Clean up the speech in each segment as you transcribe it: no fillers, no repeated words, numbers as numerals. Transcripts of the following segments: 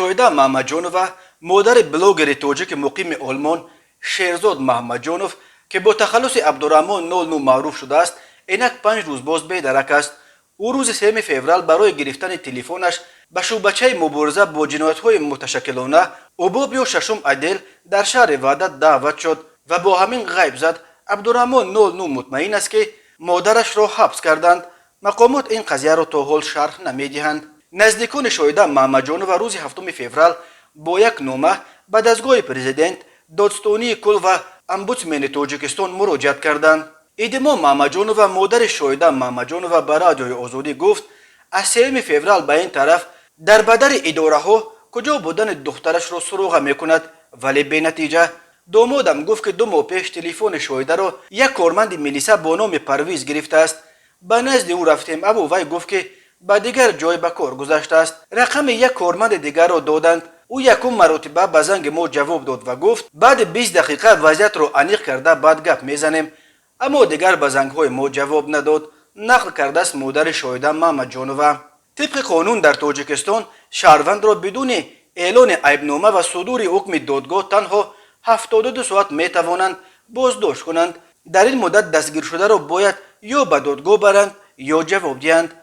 شویدا محمدجانووا مادر بلوگر توجیک مقیم آلمان شیرزاد محمدجانوف که با تخلص عبدالرحمن 09 معروف شده است اینک 5 روز باز بیدرک است. او روز 3 فوریه برای گرفتن تلفنش به شعبچه مبارزه با جنایت‌های متشکلانه اباب ششم عدل در شهر وحدت دعوت شد و با همین غیب زد عبدالرحمن 09 مطمئن است که مادرش را حبس کردند. مقامات این قضیه را تا حال شرح نمیدهند. نزدیکان شویدا محمدجانووا روز 7 فوریه با یک نامه به دستگاه پرزیدنت دادستانی کل و امبودسمن تاجیکستان مراجعت کردند. ایدما محمدجانووا مادر شویدا محمدجانووا به رادیوی آزادی گفت از 3 فوریه به این طرف در بدر اداره ها کجا بودن دخترش را سراغ میکند ولی به نتیجه. دامادم گفت که 2 ماه پیش تلفن شویدا را یک کارمند ملیسا با نام پرویز گرفته است. به نزد او رفتیم اما وی گفت که به دیگر جای به کار گذشته است. رقم یک کارمند دیگر را دادند. او یکم مرتبه به زنگ ما جواب داد و گفت بعد 20 دقیقه وضعیت را انیق کرده بعد گپ میزنیم. اما دیگر به زنگ های ما جواب نداد. نقل کرده است مادر شویدا محمدجانووا. طبق قانون در تاجیکستان شهروند را بدون اعلان عیبنامه و صدور حکم دادگاه تنها 72 ساعت می توانند بازداشت کنند. در این مدت دستگیر شده را باید یا به دادگاه برند یا جواب دهند.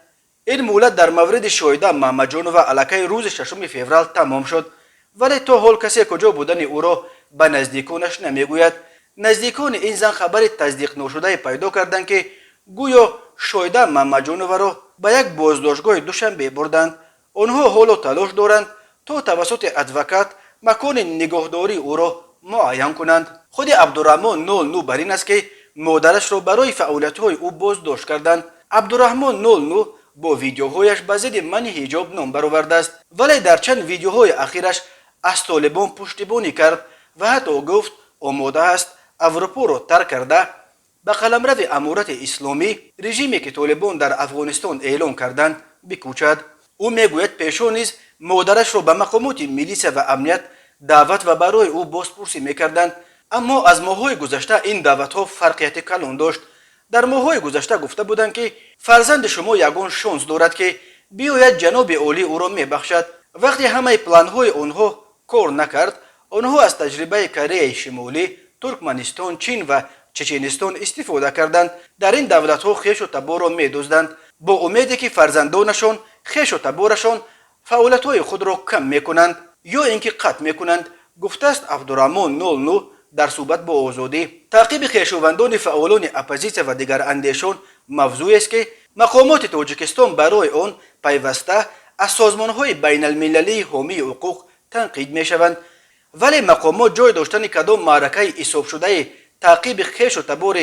این مهلت در مورد شویدا محمدجانووا علیه روز 6 فوریه تمام شد ولی تا حال کسی کجا بودن او را به نزدیکانش نمیگوید. نزدیکان این زن خبر تصدیق نشده پیدا کردند که گویا شویدا محمدجانووا را به یک بازداشتگاه دوشنبه بردند. آنها حالا تلاش دارند تا توسط ادوکات مکان نگهداری او را معین کنند. خود عبدالرحمن 09 بر این است که مادرش را برای فعالیت‌های او بازداشت کردند. عبدالرحمن 09 با ویدیوهایش به ضد منع حجاب نام برآورده است ولی در چند ویدیوهای اخیرش از طالبان پشتیبانی کرد و حتی گفت آماده است اروپا را ترک کرده به قلمرو امارت اسلامی رژیمی که طالبان در افغانستان اعلان کردند بکوچد. او میگوید پیشا نیز مادرش را به مقامات میلیسا و امنیت دعوت و برای او بازپرسی میکردند اما از ماه‌های گذشته این دعوت‌ها فرقیت کلان داشت. در ماه‌های گذشته گفته بودند که فرزند شما یگان شانس دارد که بیاید جناب عالی او را میبخشد. وقتی همه پلان‌های آنها کار نکرد آنها از تجربه کره شمالی، ترکمنستان، چین و چچنستان استفاده کردند. در این دولت‌ها خویش و تبار را می‌دزدند با امیدی که فرزندانشان خویش و تبارشان فعالیت‌های خود را کم می‌کنند یا اینکه قطع می‌کنند. گفته است عبدالرحمن 09 در صحبت با آزادی. تعقیب خویشاوندان فعالان اپوزیسیون و دیگر اندیشان موضوعی است که مقامات تاجیکستان برای آن پیوسته از سازمان‌های بین المللی حامی حقوق تنقید می‌شوند ولی مقامات جای داشتن کدام معرکه حساب شده تعقیب خویش و تبار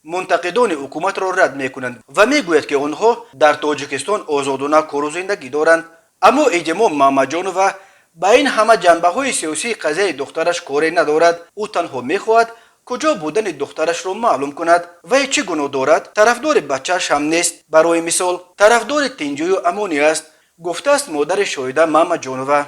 منتقدان حکومت را رد می‌کنند و می‌گویند که آنها در تاجیکستان آزادانه کار و زندگی دارند. اما ایدما محمدجانووا با این همه جنبه‌های سیاسی قضیه دخترش کاری ندارد. او تنها می‌خواهد کجا بودن دخترش را معلوم کند و چه گناه دارد. طرفدار بچه‌ش هم نیست. برای مثال طرفدار تنجوی و امانی است. گفته است مادر شویدا محمدجانووا.